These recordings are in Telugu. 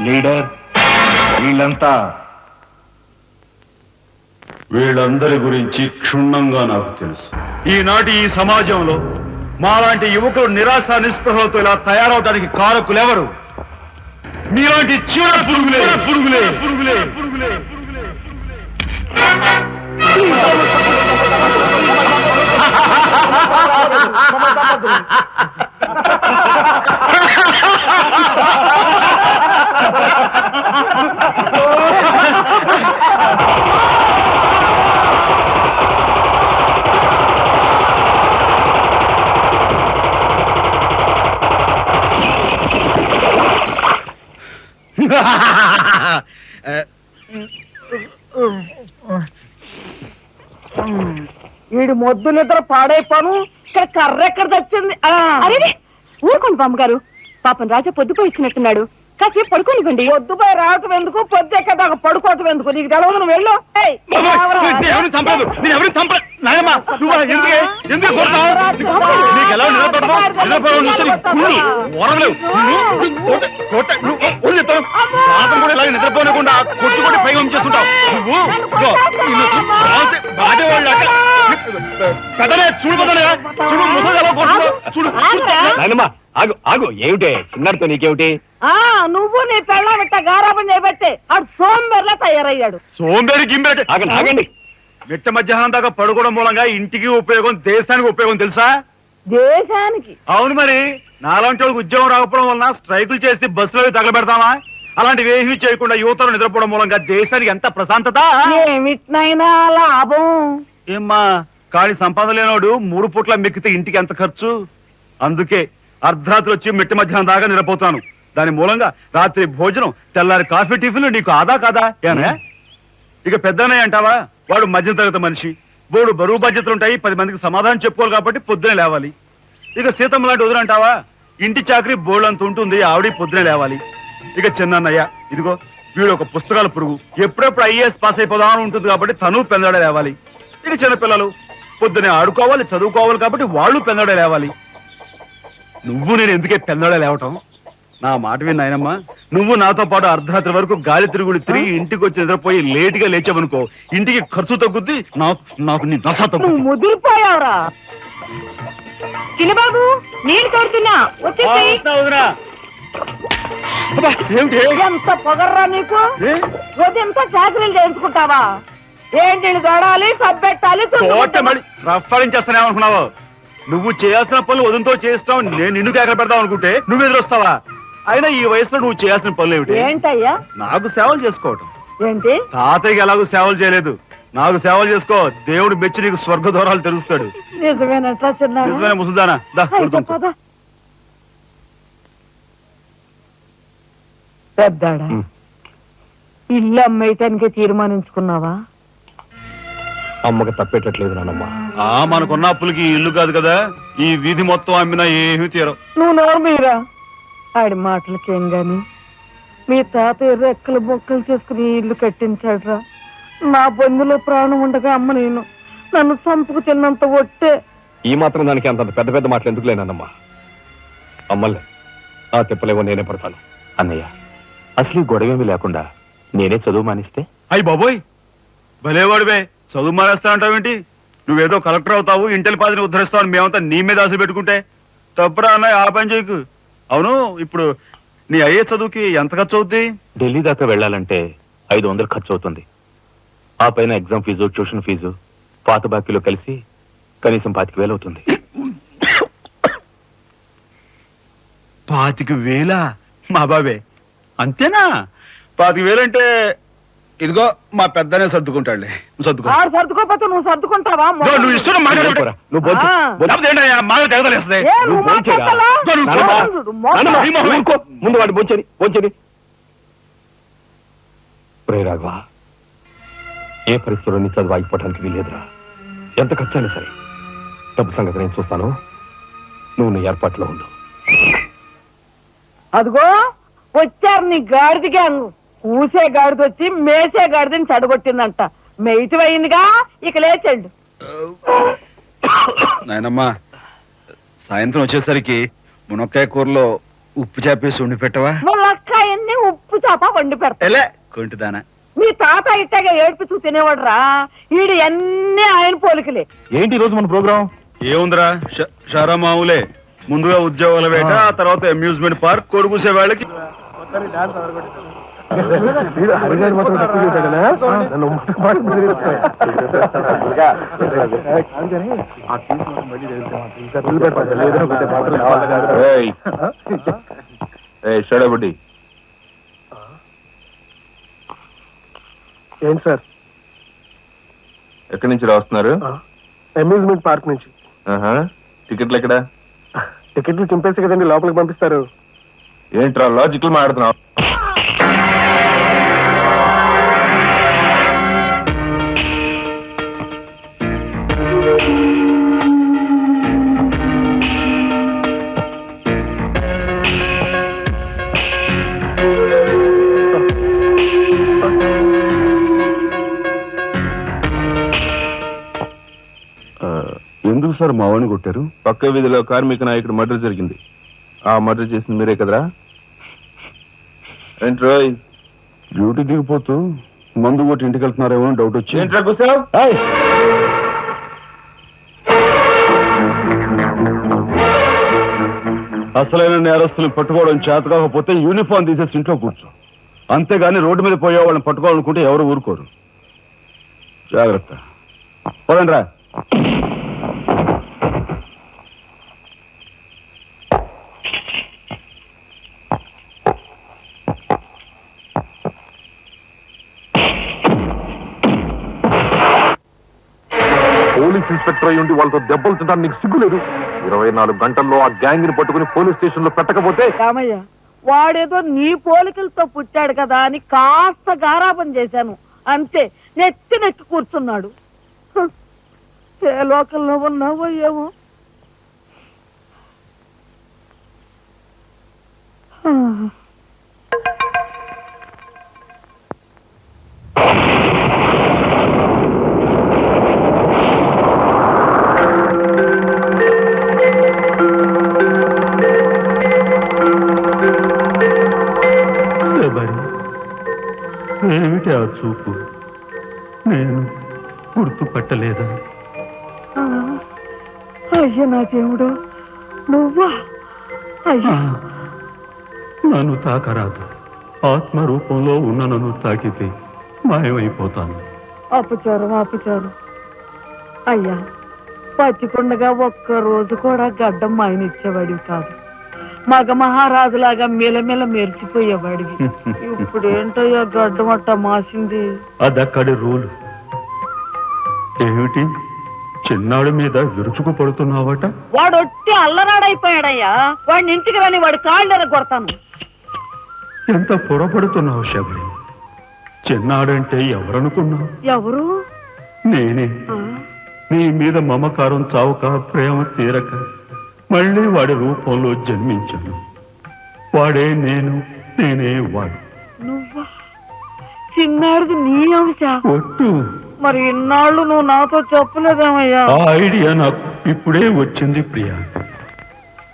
లీడర్, వీళ్ళందరి గురించి క్షుణ్ణంగా నాకు తెలుసు. ఈనాటి ఈ సమాజంలో మాలాంటి యువకులు నిరాశ నిస్పృహలతో ఇలా తయారవడానికి కారకులెవరు? మీలాంటి చీడ పురుగులే పురుగులే పురుగులే పురుగులే వీడి మొద్దు నిద్ర పాడైపోను. ఇక్కడ కర్ర ఎక్కడ తెచ్చింది? అరే ఊరుకోండి బామ్మగారు, పాపం రాజా పొద్దుపోయి ఇచ్చినట్టున్నాడు, కాసేపు పడుకోనివ్వండి. పొద్దుపై రావటం ఎందుకు, పొద్దు ఎక్కదాకా పడుకోవటం ఎందుకు? నీకు తెలవదు, నువ్వు వెళ్ళు. నిద్రపోనకుండా కొట్టుకొని పైగా చేస్తుంటావు ఆగు. ఏమిటే చిన్నారితో నీకేమిటి? నువ్వు నీ పెళ్ళ పెట్ట గారాబం చేయబట్టే ఆడు సోంబేర్లా తయారయ్యాడు. సోంబేరి గింబేటి ఆగండి. మిట్ట మధ్యాహ్నం దాకా పడుకోవడం మూలంగా ఇంటికి ఉపయోగం, దేశానికి ఉపయోగం తెలుసా? దేశానికి? అవును మరి. నాలాంటి వాళ్ళకి ఉద్యోగం రాకపోవడం వలన స్ట్రైకులు చేసి బస్సులో తగలబెడతామా? అలాంటివి ఏమీ చేయకుండా యువతలు నిద్రపోవడం మూలంగా దేశానికి ఎంత ప్రశాంతత. ఏమిటినైనా లాభం ఏమ్మా, కానీ సంపాదన లేనోడు 3 పూట్ల మెక్కితే ఇంటికి ఎంత ఖర్చు? అందుకే అర్ధరాత్రి వచ్చి మిట్ట మధ్యాహ్నం దాకా నిద్రపోతాను. దాని మూలంగా రాత్రి భోజనం, తెల్లారి కాఫీ, టిఫిన్ నీకు ఆదా కాదా? ఏనా ఇక పెద్దనే అంటావా? వాడు మధ్య తరగతి మనిషి, బోడు బరువు బాధ్యతలుంటాయి, 10 మందికి సమాధానం చెప్పుకోవాలి కాబట్టి పొద్దునే లేవాలి. ఇక సీతమ్మ లాంటి వదిలంటావా? ఇంటి చాకరీ బోర్డు అంత ఉంటుంది, ఆవిడ పొద్దునే లేవాలి. ఇక చిన్నయ్య, ఇదిగో వీడు ఒక పుస్తకాల పురుగు, ఎప్పుడెప్పుడు ఐఏఎస్ పాస్ అయిపోదామని ఉంటుంది కాబట్టి తను పెందడే లేవాలి. ఇక చిన్నపిల్లలు పొద్దునే ఆడుకోవాలి, చదువుకోవాలి కాబట్టి వాళ్ళు పెందడే లేవాలి. నువ్వు నేను ఎందుకే పెందడే లేవటం? నా మాట విని నాయనమ్మా, నువ్వు నాతో పాటు అర్ధరాత్రి వరకు గాలి తిరుగుడు తిరిగి ఇంటికి వచ్చి నిద్రపోయి లేటుగా లేచావనుకో, ఇంటికి ఖర్చు తగ్గుద్ది, నాకు నీ నస తగ్గుద్ది. ముదిరిపోయావురా. చిన్నబాబు, నీళ్లు తోడుతున్నా, వచ్చేసి. ఎంత పొగర్రా నీకు? ఉదయంతో చాకరీలు చేయించుకుంటావా? ఏంటి దొడాలి, సబ్బెట్టాలి, రఫాలించేస్తానేమనుకున్నావు? నువ్వు చేయాల్సిన పనులు ఉదయంతో చేస్తావు, నేను నిన్ను కేకలు పెడతావు అనుకుంటే నువ్వు ఎదురొస్తావా? అయినా ఈ వయసులో నువ్వు చేయాల్సిన పనులు ఏమిటి? ఏంటయ్యా? నాకు సేవలు చేసుకోవటం. ఏంటి? తాతయ్యకి ఎలాగో సేవలు చేయలేదు, నాకు సేవలు చేసుకో. దేవుడు మెచ్చి నీకు స్వర్గ దూరాలు తెలుస్తాడు. నిజమేనట్లా చిన్న ముసుదానా? పెద్దాడా, ఇల్లు అమ్మేయటానికి తీర్మానించుకున్నావా? అమ్మకి తప్పేటట్లేదు నానమ్మ. మనకున్న అప్పులకి ఇల్లు కాదు కదా, ఈ వీధి మొత్తం అమ్మినా ఏమీ తీరవు. నువ్వు నోరు మీరా? ఆడి మాటలకేం గాని మీ తాతయ్య రెక్కలు బొక్కలు చేసుకుని ఇల్లు కట్టించాడురా. నా బంధులో ప్రాణం ఉండగా అమ్మ నేను నన్ను చంపుకు తిన్నంత ఒట్టే. ఈ మాత్రం దానికి అంత పెద్ద పెద్ద మాటలు ఎందుకు లేనమ్మా? అమ్మలే ఆ తిప్పలేవో నేనే పడతాను. అన్నయ్య, అసలు గొడవేమీ లేకుండా నేనే చదువు మానిస్తే? అయ్యి బాబోయ్, భలేవాడివే. చదువు మానేస్తానంటావేంటి? నువ్వేదో కలెక్టర్ అవుతావు, ఇంటెల్ పాదిని ఉద్ధరిస్తావు, మేమంతా నీ మీద ఆశ పెట్టుకుంటే తప్పురా అన్నయ్య. ఆ పని చేయకు. అవును, ఇప్పుడు నీ అయ్యే చదువుకి ఎంత ఖర్చు అవుద్ది? ఢిల్లీ దాకా వెళ్ళాలంటే 500 ఖర్చు అవుతుంది. ఆ పైన ఎగ్జామ్ ఫీజు, ట్యూషన్ ఫీజు, పాత బాకీలో కలిసి కనీసం 25,000 అవుతుంది. 25,000? మా బాబే అంతేనా? 25,000 అంటే ఇదిగో మా పెద్దనే సర్దుకుంటాడులే. సర్దుకోపోతే నువ్వు సర్దుకుంటావా? నువ్వు ఇష్టం మాట్లాడేంటయ్యా? ముందు వాడు బొంచని. రాఘవ, ఏ పరిస్థితుల్లో నీ చదువు ఆగిపోవడానికి వీలేదురా. ఎంత ఖర్చైనా సరే డబ్బు సంగతి నేను చూస్తాను. నువ్వు నీ ఏర్పాట్లో ఉండు. అదిగో వచ్చారు నీ గాడిద గ్యాంగ్. ఊసే గాడిద వచ్చి మేసే గాడిదని చెడగొట్టిందంట. మెయిటి అయిందిగా, ఇక లేచండు. నాయనమ్మా, సాయంత్రం వచ్చేసరికి మునక్కాయ కూరలో ఉప్పు చేపేసి ఉండి పెట్టవా? మునక్కాయన్ని ఉప్పు చేప వండి పెడతా ఎలే కొంటిదానా. మీ తాత ఇట్టగా ఏడిపిస్తూ తినేవాడు రా. ఈడు అన్ని ఆయన పోలికలే. ఏంటి ఈ రోజు మన ప్రోగ్రాం? ఏముందిరా షారా మామూలే. ముందుగా ఉద్యోగాల వేట, ఆ తర్వాత అమ్యూజ్మెంట్ పార్క్, కొడుకుసే వాళ్ళకి. షడబుడ్డి ఏంటి సార్? ఎక్కడి నుంచి వస్తున్నారు? అమ్యూజ్మెంట్ పార్క్ నుంచి. టికెట్లు ఎక్కడ? టికెట్లు చింపేసి కదండి లోపలికి పంపిస్తారు. ఏంట్రా లాజికల్ మాట్లాడుతున్నావు? ఎందుకు సార్ మా వాడిని కొట్టారు? పక్క వీధిలో కార్మిక నాయకుడు మర్డర్ జరిగింది. ఆ మర్డర్ చేసింది మీరే కదరా? ఏంట్రోయ్ డ్యూటీ దిగిపోతూ మందు కొట్టి ఇంటికి వెళ్తున్నారేమో డౌట్ వచ్చి. ఏంట్రా కూర్చో. అసలైన నేరస్తులను పట్టుకోవడం చేత కాకపోతే యూనిఫామ్ తీసేసి ఇంట్లో కూర్చో. అంతేగాని రోడ్డు మీద పోయే వాళ్ళని పట్టుకోవాలనుకుంటే ఎవరు ఊరుకోరు. జాగ్రత్త. పోదండి రా. పోలీస్ ఇన్స్పెక్టర్ అయ్యి ఉండి వాళ్ళతో దెబ్బలు తింటాను నీకు సిగ్గులేదు? 24 గంటల్లో ఆ గ్యాంగ్ ని పట్టుకుని పోలీస్ స్టేషన్ లో పెట్టకపోతే? రామయ్య, వాడేదో నీ పోలికలతో పుట్టాడు కదా అని కాస్త గారాపం చేశాను అంతే. నెత్తి నెక్కి కూర్చున్నాడు. ఏ లోకల్లో ఉన్నావో ఏమో. ఏమిటి ఆ చూపు? నేను గుర్తుపట్టలేదా? అయ్యా నా దేవుడు, నువ్వా? అయ్యా, నన్ను తాకరాదు. ఆత్మ రూపంలో ఉన్న నన్ను తాకితే మాయమైపోతాను. అపచారం అపచారం. అయ్యా, పచ్చికొండగా ఒక్క రోజు కూడా గడ్డం మాయనిచ్చేవాడివి కాదు. మగ మహారాజులాగా మెలమెల మెరిసిపోయేవాడివి. ఇప్పుడు ఏంటయ్యా గడ్డం అట్ట మాసింది? అదక్కడి రూలు. ఏమిటి చిన్నాడు మీద విరుచుకు పడుతున్నావట? వాడు ఒట్టి అల్లరాడైపోయాడయ్యా. వాడిని ఇంటికి రాని వాడి కాళ్ళని కొడతాను. ఎంత పొరపడుతున్నావు శబరి? చిన్నాడంటే ఎవరనుకున్నావు? ఎవరు? నేనే. నీ మీద మమకారం చావక, ప్రేమ తీరక మళ్ళీ వాడి రూపంలో జన్మించాను. వాడే నేను, నేనే వాడు. నువ్వా? చిన్నాడిది నీ అంశ? ఒట్టు. మరి ఇన్నాళ్ళు నువ్వు నాతో చెప్పలేదేమయ్యా? ఆ ఐడియా నాకు ఇప్పుడే వచ్చింది ప్రియా.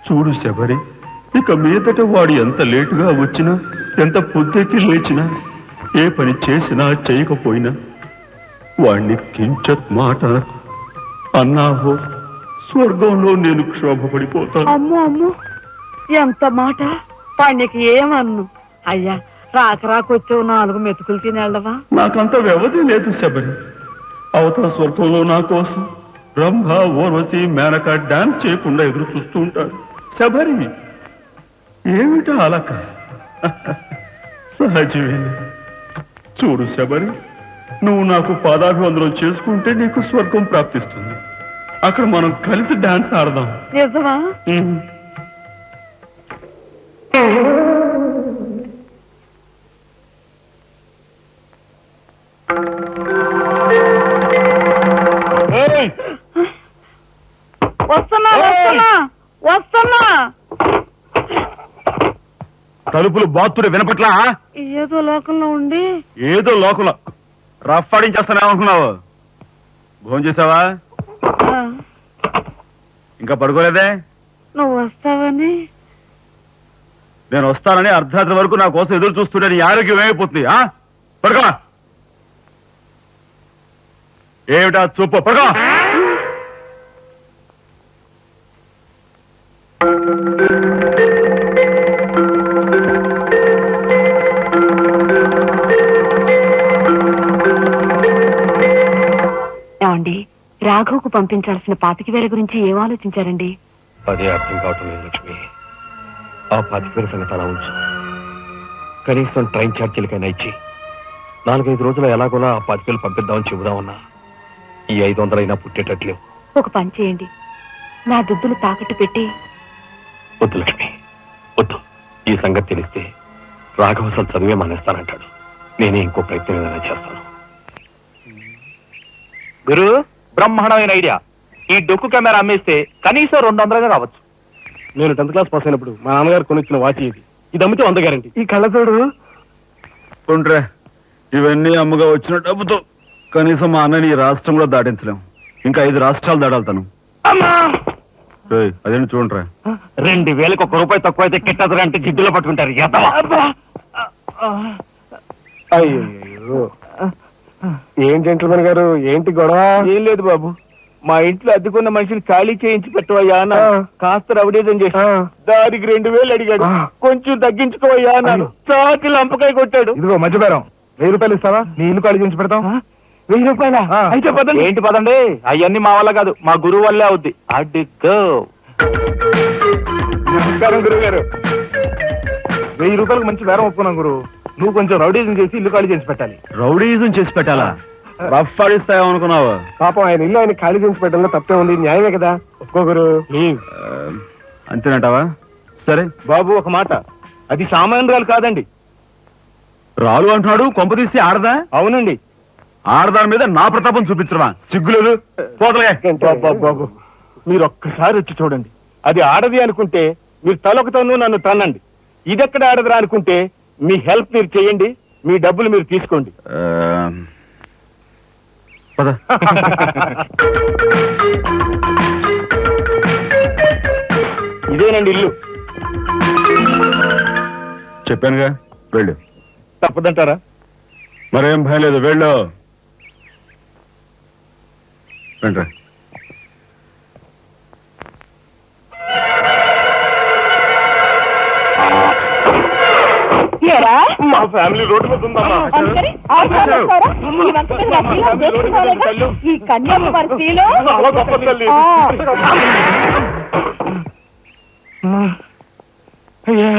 చూడు శబరి, ఇక మీదట వాడు ఎంత లేటుగా వచ్చినా, ఎంత పొద్దెక్కి లేచినా, ఏ పని చేసినా చేయకపోయినా వాణ్ణి కించత్ మాట అన్నావో స్వర్గంలో నేను క్షోభపడిపోతాను. అమ్మో అమ్మో, ఎంత మాట! వాడికి ఏమన్ను? అయ్యా, రాకొచ్చావు 4 మెతుకులు తినేళ్ళవా? నాకంత వ్యవధి లేదు శబరి. అవతల స్వర్గంలో నా కోసం బ్రహ్మ, ఊర్వశి, మేనక డాన్స్ చేయకుండా ఎదురు చూస్తూ ఉంటారు. శబరి, ఏమిటా అలక? సహజమే. చూడు శబరి, నువ్వు నాకు పాదాభివందనం చేసుకుంటే నీకు స్వర్గం ప్రాప్తిస్తుంది. అక్కడ మనం కలిసి డాన్స్ ఆడదాం. నిజమా? వస్తున్నా వస్తున్నా వస్తున్నా. తలుపులు బాత్తుడు వినపట్లా? ఏదో లోకంలో ఉండి. ఏదో లోకంలో రఫ్ఫాడించేస్తానేమనుకున్నావు? భోజనం చేసావా? ఇంకా పడుకోలేదే? నువ్వు వస్తావని. నేను వస్తానని అర్ధరాత్రి వరకు నా కోసం ఎదురు చూస్తుంటే నీ ఆరోగ్యం ఏమైపోతుంది పడుకో. ఏమిటా చూపు, పడుకో. ఏమండి, రాఘవ్కు పంపించాల్సిన 25,000 గురించి ఏం ఆలోచించారండి? అదే అర్థం కావటం లేదు లక్ష్మి. ఆ 25,000 సంగతి అలా ఉంచు. కనీసం ట్రైన్ ఛార్జీలకైనా ఇచ్చి 4-5 రోజులు ఎలాగోలా ఆ 25,000 పంపిద్దామని చెబుదామన్నా ఈ 500 అయినా పుట్టేటట్లేవు. ఒక పని చేయండి, నా దుద్దులు తాకట్టు పెట్టి. వద్దు లక్ష్మి, వద్దు. ఈ సంగతి తెలిస్తే రాఘవ అసలు చదివే మానేస్తానంటాడు. నేనే ఇంకో ప్రయత్నం ఏదైనా చేస్తాను. గురు, బ్రహ్మాండమైన ఐడియా. ఈ డొక్కు కెమెరా అమ్మేస్తే కనీసం 200 రావచ్చు. నేను 10th క్లాస్ పాస్ అయినప్పుడు మా నాన్నగారు కొనిచ్చిన వాచ్ ఇది అమ్మితే 100 గ్యారంటీ. ఈ కళ్ళజోడు ఉండ్రే, ఇవన్నీ అమ్మగా వచ్చిన డబ్బుతో కనీసం మా అన్నని ఈ రాష్ట్రం కూడా దాటించలేం. ఇంకా 5 రాష్ట్రాలు దాడాలతాను. అదేంటి చూడండిరా. 2,000కి 1 రూపాయి తక్కువ అయితే కిట్టదురు అంటే జిడ్డులో పట్టుకుంటారు. అయ్యో, ఏం జెంట్లమన్ గారు, ఏంటి గొడవ? ఏం లేదు బాబు, మా ఇంట్లో అద్దెకున్న మనిషిని ఖాళీ చేయించి పెట్టవయ్యా అన్న. కాస్త రవిడేజం చేసి దానికి 2,000 అడిగాడు. కొంచెం తగ్గించుకోవయ్యా అన్నాను. చాచి లంపకాయ కొట్టాడు. ఇదిగో మధ్య బేరం, 1000 రూపాయలు ఇస్తావా? నీ ఇల్లు ఖాళీ చేయించి పెడతాం. 1000 రూపాయల? అయితే పదండి. ఏంటి పదండి, అవన్నీ మా వల్ల కాదు, మా గురువు వల్లే అవుద్ది. అడ్డుకో. నమస్కారం గురువు గారు. 1000 రూపాయలకు మంచి బేరం ఒప్పుకున్నాం గురువు. నువ్వు కొంచెం రౌడీజం చేసి ఇల్లు ఖాళీ చేసి పెట్టాలి. రౌడీజం చేసి పెట్టాలా? రఫ్ ఆడిస్తాయో అనుకున్నావా? పాపం ఆయన ఇల్లు ఆయన ఖాళీ చేసి పెట్టడంలో తప్పే ఉంది. న్యాయమే కదా, ఒప్పుకో గురు ప్లీజ్. అంతేనంటావా? సరే బాబు, ఒక మాట, అది సామాన్యురాలు కాదండి. రాలు అంటున్నాడు. కొంప తీస్తే ఆడదా? అవునండి. ఆడదాని మీద నా ప్రతాపం చూపించడమా? సిగ్గులేదు. పోతలే. బాబు, మీరు ఒక్కసారి వచ్చి చూడండి. అది ఆడది అనుకుంటే మీరు తలొకతోనూ నన్ను తన్నండి. ఇదెక్కడ ఆడదురా అనుకుంటే మీ హెల్ప్ మీరు చేయండి, మీ డబ్బులు మీరు తీసుకోండి. పద. ఇదేనండి ఇల్లు. చెప్పానుగా, వెళ్ళు. తప్పదంటారా? మరేం భయం లేదు, వెళ్ళు. రండి. మా ఫ్యామిలీ రోడ్డు మీద ఉందమ్మా. ఈ కన్యాకుమారి స్త్రీలో చాలా గొప్ప తల్లి. అయ్యా,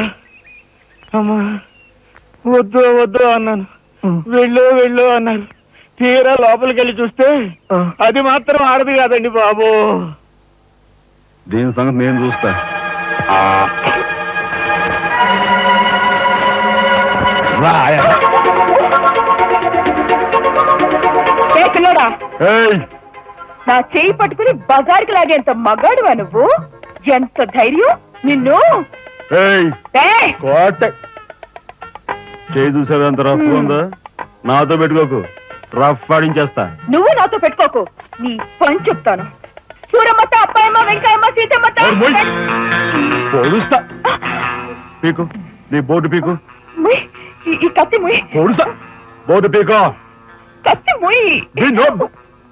అమ్మా, వద్దు వద్దు అన్నాను. వెళ్ళు అన్నారు. తీరా లోపలికి వెళ్ళి చూస్తే అది మాత్రం ఆడది కాదండి బాబు. దీని సంగతి నేను చూస్తా. నా చేయి పట్టుకుని బజార్కి లాగేంత మగాడువా నువ్వు? ఎంత ధైర్యం నిన్ను! చేయి చూసారు అంత రఫ్ ఉందా? నాతో పెట్టుకోకు, రఫ్ ఆడించేస్తా. నువ్వు నాతో పెట్టుకోకు, నీ పని చెప్తాను. సూరమ్మత, అప్పాయమ్మ, వెంకాయమ్మ, సీతమ్మత పొడుస్తా. పీకు, నీ బోర్డు పీకు. ఈ కత్తి ముయ్. పొడుస్తా. బోర్డు పీకో. కత్తి ముయ్.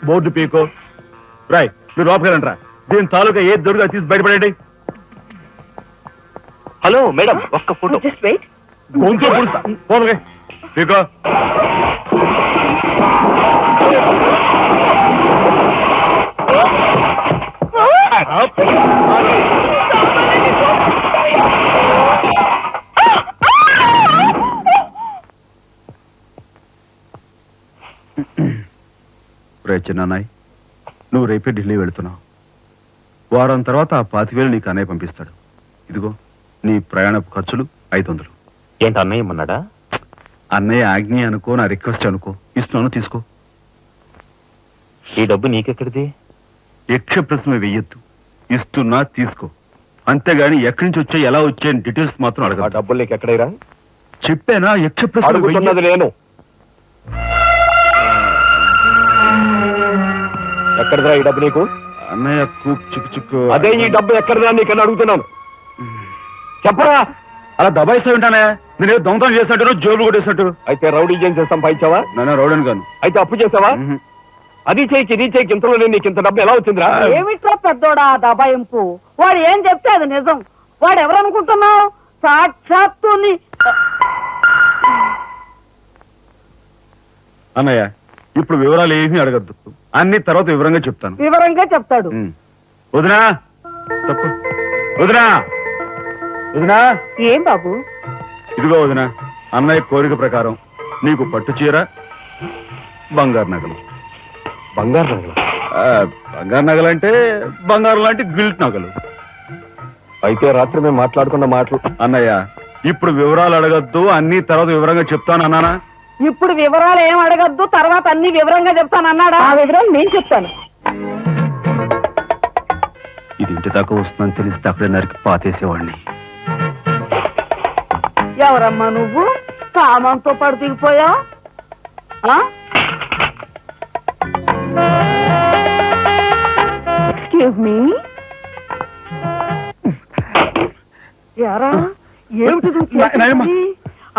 బోర్డు పీకో. రాయ్, మీరు లోపకెళ్ళంట్రా. దీని తాలూకా ఏది దొరుకుతా తీసి బయటపడండి. హలో మేడం, ఒక్క ఫోటో. Just wait. గొంతు పొడుస్తా. పోదుగా పీకో. చిన్నాయ్, నువ్వు రేపే ఢిల్లీ వెళుతున్నావు. వారం తర్వాత ఆ 25,000 నీకు అన్నయ్య పంపిస్తాడు. ఇదిగో నీ ప్రయాణపు ఖర్చులు 500. ఏంటి అన్నయ్య ఏమన్నాడా? అన్నయ్య ఆజ్ఞ అనుకో, నా రిక్వెస్ట్ అనుకో. ఇస్తున్నాను, తీసుకో. ఈ డబ్బు నీకెక్కడిది? యక్ష ప్రశ్న వెయ్యొద్దు. ఇస్తున్నా, తీసుకో. అంతేగాని ఎక్కడి నుంచి వచ్చాయి, ఎలా వచ్చాయని డీటెయిల్స్ మాత్రం అడగ. డబ్బులు నీకు ఎక్కడైరా? చెప్పానా, యక్ష ప్రశ్న నేను. ఎక్కడదా ఈ డబ్బు నీకు? అన్నయ్య చిక్కు చిక్కు. అదే ఈ డబ్బు ఎక్కడదా నీకని అడుగుతున్నాను. చెప్పరా? అలా దబాయిస్తా ఉంటానే నేను దొంగతనం చేసినట్టు జోబులు కొట్టేసినట్టు. అయితే రౌడీ చేసి సంపాదించావా? నేను రౌడన్ గాను. అయితే అప్పు చేసావా? అది చేయకి ఇది చేయకి ఇంతలో నీకు ఇంత డబ్బు ఎలా వచ్చిందిరా? ఏమిట్రా పెద్దోడా ఆ దబాయింపు? వాడు ఏం చెప్తే అది నిజం. వాడు ఎవరనుకుంటున్నావు? సాక్షాత్తు అన్నయ్య ఇప్పుడు వివరాలు ఏమీ అడగద్దు, అన్ని తర్వాత వివరంగా చెప్తాను. వివరంగా చెప్తాడు. వదినా తప్పు. వదినా వదినా ఏం బాబు? ఇదిగో వదినా, అన్నయ్య కోరిక ప్రకారం నీకు పట్టు చీర, బంగారు నగలు. బంగారు నగలు? బంగారు నగలు అంటే బంగారు లాంటి గిల్ట్ నగలు. అయితే రాత్రి మేము మాట్లాడుకున్న మాటలు. అన్నయ్య ఇప్పుడు వివరాలు అడగద్దు, అన్ని తర్వాత వివరంగా చెప్తాను అన్నానా? ఇప్పుడు వివరాలు ఏం అడగద్దు, తర్వాత అన్ని వివరంగా చెప్తానన్నాడా? ఆ వివరాలు నేను చెప్తాను. ఇది ఇంటి దాకా వస్తుందని తెలిస్తే అక్కడే నరికి పాతేసేవాడిని. ఎవరమ్మా నువ్వు? సామాన్తో పాటు దిగిపోయా? Excuse me. యారా ఏమిటి నువ్వు చేసేది?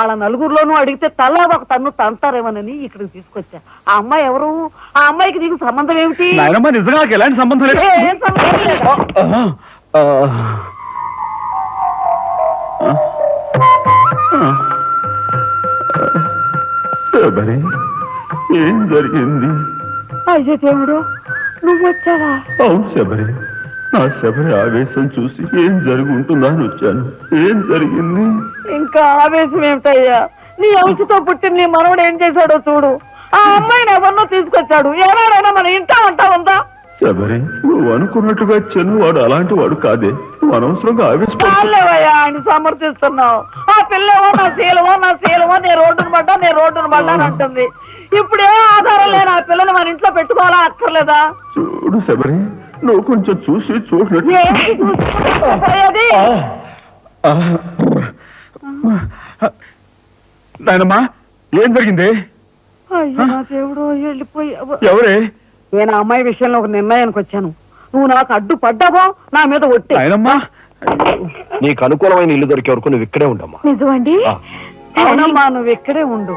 అలా నలుగురిలోనూ అడిగితే తలా ఒక తన్ను తంతారేమోనని ఇక్కడికి తీసుకొచ్చా. ఆ అమ్మాయి ఎవరు? ఆ అమ్మాయికి నీకు సంబంధం ఏమిటి? నాయనమ్మ నిజంగా నాకు ఎలాంటి సంబంధం లేదు. ఏం సంబంధం లేదు. శబరి, ఏం జరిగింది? అయ్యో దేవుడు, నువ్వు వచ్చావా? అవును శబరి, నా శబరి ఆవేశం చూసి ఏం జరిగి ఉంటుందా అని వచ్చాను. ఏం జరిగింది? ఇంకా ఆవేశం ఏమిటయ్యా? నీ అంశతో పుట్టిన నీ మనవడు ఏం చేశాడో చూడు. ఆ అమ్మాయిని ఎవరినో తీసుకొచ్చాడు. ఎవరైనా మన ఇంటా అంటా ఉందా? శబరి, నువ్వు అనుకున్నట్టుగా చెన్నువాడు అలాంటి వాడు కాదే. నువ్వు అనవసరంగా ఆవేశపడు. చాలేవయ్యా ఆయన సమర్థిస్తున్నావు. ఆ పిల్లవో నా శీలమో నేను రోడ్డును పడ్డా అని అంటుంది. ఇప్పుడు ఏ ఆధారం లేని ఆ పిల్లని మన ఇంట్లో పెట్టుకోవాలా అక్కర్లేదా? చూడు శబరి, నువ్వు కొంచెం చూసి చూడలేదు. ఏంటి చూసుకోపోయేది? నాయనమ్మా ఏం జరిగింది? అయ్యో నా దేవుడు, వెళ్ళిపోయావు. ఎవరే? నేను ఆ అమ్మాయి విషయంలో ఒక నిర్ణయానికి వచ్చాను. నువ్వు నాకు అడ్డు పడ్డావో నా మీద ఒట్టి. నాయనమ్మా నీకు అనుకూలమైన ఇల్లు దొరికే వరకు నువ్వు ఇక్కడే ఉండమ్మా. నిజమండి? అవునమ్మా, నువ్వు ఇక్కడే ఉండు.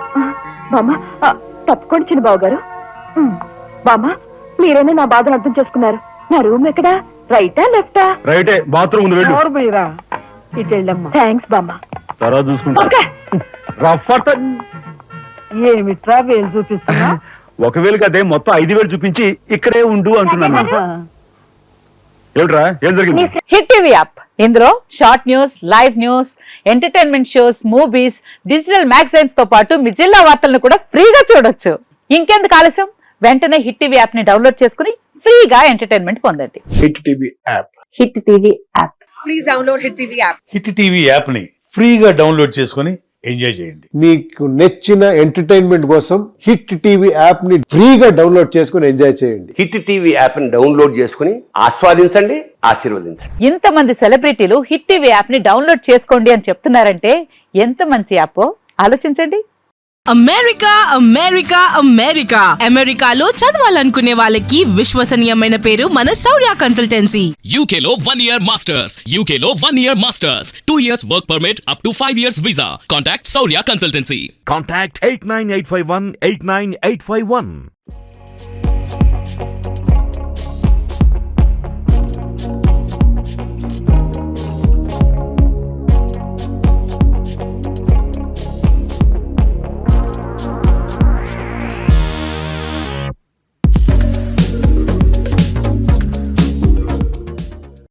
బామ్మ, తప్పుకోండి చిన్న బాబు గారు. బామ్మ, మీరైనా నా బాధను అర్థం చేసుకున్నారు. నా రూమ్ ఎక్కడా? రైటా లెఫ్టా? రైటే, బాత్రూమ్ ఉంది, వెళ్ళు. ఎవరు మీరా? ఇటు వెళ్ళమ్మా. థ్యాంక్స్ బామ్మ. తర్వాత చూసుకుంటా. రఫ్ ఏమిట్రా వేలు చూపిస్తున్నా? ఒకవేళ కదే మొత్తం 5,000 చూపించి ఇక్కడే ఉండు అంటున్నాను. ఏమిట్రా ఏం జరిగింది? హిట్ టీవీ యాప్, ఇందులో short news, live news, entertainment shows, movies, digital magazines తో పాటు మీ జిల్లా వార్తలను కూడా ఫ్రీగా చూడొచ్చు. ఇంకెందుకు ఆలస్యం, వెంటనే హిట్ టీవీ యాప్ ని డౌన్లోడ్ చేసుకుని ఫ్రీగా ఎంటర్టైన్మెంట్ పొందండి. Hit TV app. Hit TV app. Please download hit TV app. Hit TV app ని ఫ్రీగా డౌన్లోడ్ చేసుకుని ఎంజాయ్ చేయండి. మీకు నచ్చిన ఎంటర్టైన్మెంట్ కోసం హిట్ టీవీ యాప్ ని ఫ్రీగా డౌన్లోడ్ చేసుకుని ఎంజాయ్ చేయండి. హిట్ టీవీ యాప్ ని డౌన్లోడ్ చేసుకుని ఆస్వాదించండి, ఆశీర్వదించండి. ఇంతమంది సెలబ్రిటీలు హిట్ టీవీ యాప్ ని డౌన్లోడ్ చేసుకోండి అని చెప్తున్నారంటే ఎంత మంచి యాప్ ఆలోచించండి. అమెరికా అమెరికా అమెరికా అమెరికాలో చదవాలనుకునే వాళ్ళకి విశ్వసనీయమైన పేరు మన శౌర్య కన్సల్టెన్సీ. UK లో 1 year masters. UK లో 1 year masters. 2 years work permit up to 5 years visa. Contact Saurya Consultancy. Contact 89851 89851.